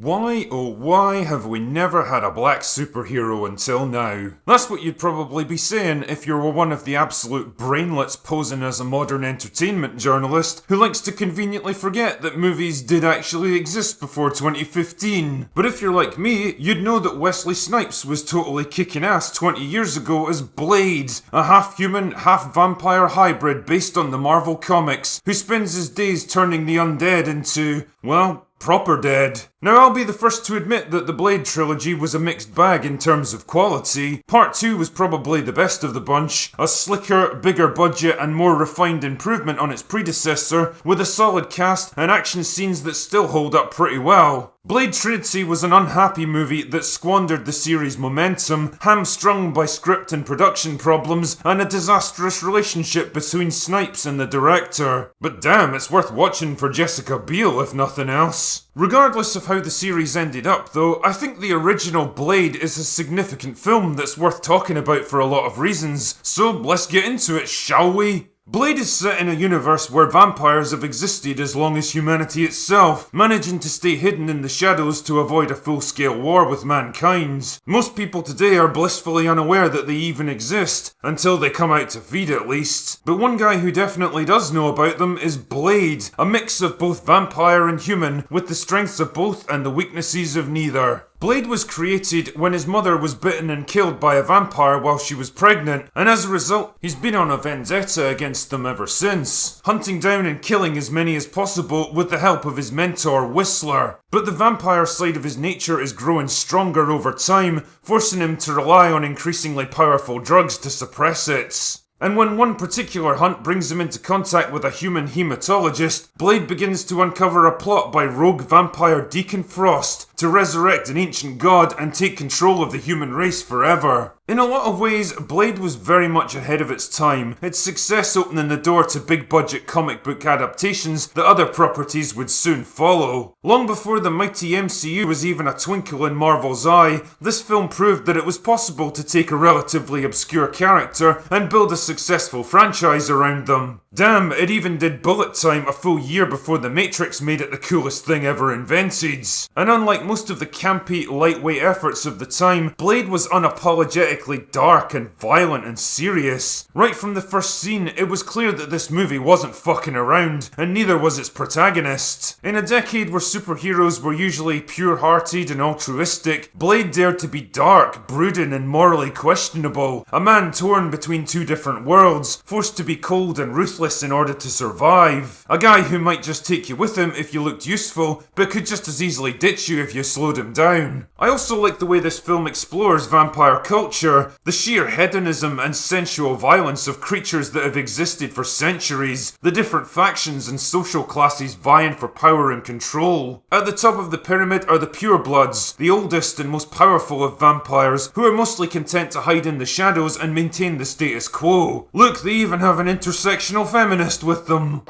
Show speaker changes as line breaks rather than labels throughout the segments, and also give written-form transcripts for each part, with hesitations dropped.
Why, oh why, have we never had a black superhero until now? That's what you'd probably be saying if you were one of the absolute brainlets posing as a modern entertainment journalist who likes to conveniently forget that movies did actually exist before 2015. But if you're like me, you'd know that Wesley Snipes was totally kicking ass 20 years ago as Blade, a half-human, half-vampire hybrid based on the Marvel comics, who spends his days turning the undead into, well, proper dead. Now, I'll be the first to admit that the Blade trilogy was a mixed bag in terms of quality. Part 2 was probably the best of the bunch, a slicker, bigger budget and more refined improvement on its predecessor, with a solid cast and action scenes that still hold up pretty well. Blade Trinity was an unhappy movie that squandered the series' momentum, hamstrung by script and production problems, and a disastrous relationship between Snipes and the director. But damn, it's worth watching for Jessica Biel if nothing else. Regardless of how the series ended up though, I think the original Blade is a significant film that's worth talking about for a lot of reasons, so let's get into it, shall we? Blade is set in a universe where vampires have existed as long as humanity itself, managing to stay hidden in the shadows to avoid a full-scale war with mankind. Most people today are blissfully unaware that they even exist, until they come out to feed at least. But one guy who definitely does know about them is Blade, a mix of both vampire and human, with the strengths of both and the weaknesses of neither. Blade was created when his mother was bitten and killed by a vampire while she was pregnant, and as a result, he's been on a vendetta against them ever since, hunting down and killing as many as possible with the help of his mentor, Whistler. But the vampire side of his nature is growing stronger over time, forcing him to rely on increasingly powerful drugs to suppress it. And when one particular hunt brings him into contact with a human hematologist, Blade begins to uncover a plot by rogue vampire Deacon Frost to resurrect an ancient god and take control of the human race forever. In a lot of ways, Blade was very much ahead of its time, its success opening the door to big-budget comic book adaptations that other properties would soon follow. Long before the mighty MCU was even a twinkle in Marvel's eye, this film proved that it was possible to take a relatively obscure character and build a successful franchise around them. Damn, it even did bullet time a full year before The Matrix made it the coolest thing ever invented. And unlike most of the campy, lightweight efforts of the time, Blade was unapologetically dark and violent and serious. Right from the first scene, it was clear that this movie wasn't fucking around, and neither was its protagonist. In a decade where superheroes were usually pure-hearted and altruistic, Blade dared to be dark, brooding and morally questionable. A man torn between two different worlds, forced to be cold and ruthless in order to survive. A guy who might just take you with him if you looked useful, but could just as easily ditch you if you slowed him down. I also like the way this film explores vampire culture, the sheer hedonism and sensual violence of creatures that have existed for centuries, the different factions and social classes vying for power and control. At the top of the pyramid are the purebloods, the oldest and most powerful of vampires, who are mostly content to hide in the shadows and maintain the status quo. Look, they even have an intersectional feminist with them.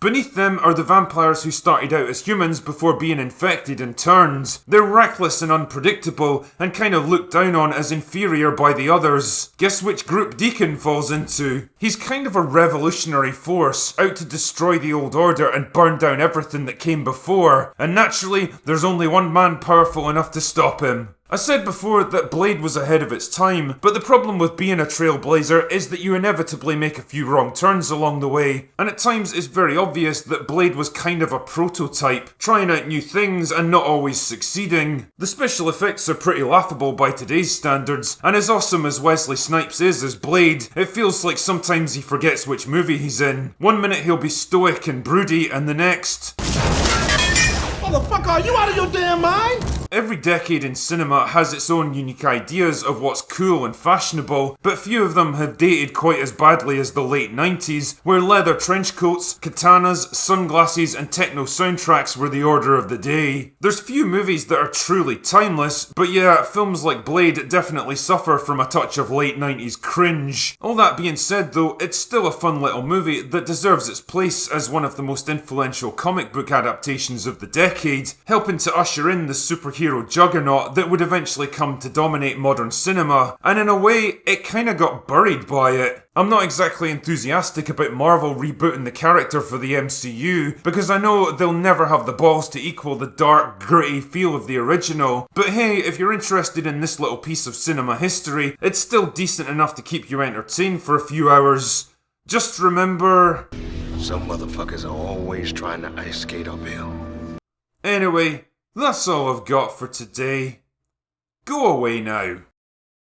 Beneath them are the vampires who started out as humans before being infected and turned. They're reckless and unpredictable, and kind of looked down on as inferior by the others. Guess which group Deacon falls into? He's kind of a revolutionary force, out to destroy the old order and burn down everything that came before. And naturally, there's only one man powerful enough to stop him. I said before that Blade was ahead of its time, but the problem with being a trailblazer is that you inevitably make a few wrong turns along the way, and at times it's very obvious that Blade was kind of a prototype, trying out new things and not always succeeding. The special effects are pretty laughable by today's standards, and as awesome as Wesley Snipes is as Blade, it feels like sometimes he forgets which movie he's in. One minute he'll be stoic and broody, and the next...
Motherfucker, are you out of your damn mind?
Every decade in cinema has its own unique ideas of what's cool and fashionable, but few of them have dated quite as badly as the late 90s, where leather trench coats, katanas, sunglasses and techno soundtracks were the order of the day. There's few movies that are truly timeless, but yeah, films like Blade definitely suffer from a touch of late 90s cringe. All that being said though, it's still a fun little movie that deserves its place as one of the most influential comic book adaptations of the decade, helping to usher in the superhero superhero juggernaut that would eventually come to dominate modern cinema, and in a way, it kinda got buried by it. I'm not exactly enthusiastic about Marvel rebooting the character for the MCU, because I know they'll never have the balls to equal the dark, gritty feel of the original, but hey, if you're interested in this little piece of cinema history, it's still decent enough to keep you entertained for a few hours. Just remember...
some motherfuckers are always trying to ice skate uphill.
Anyway, that's all I've got for today. Go away now.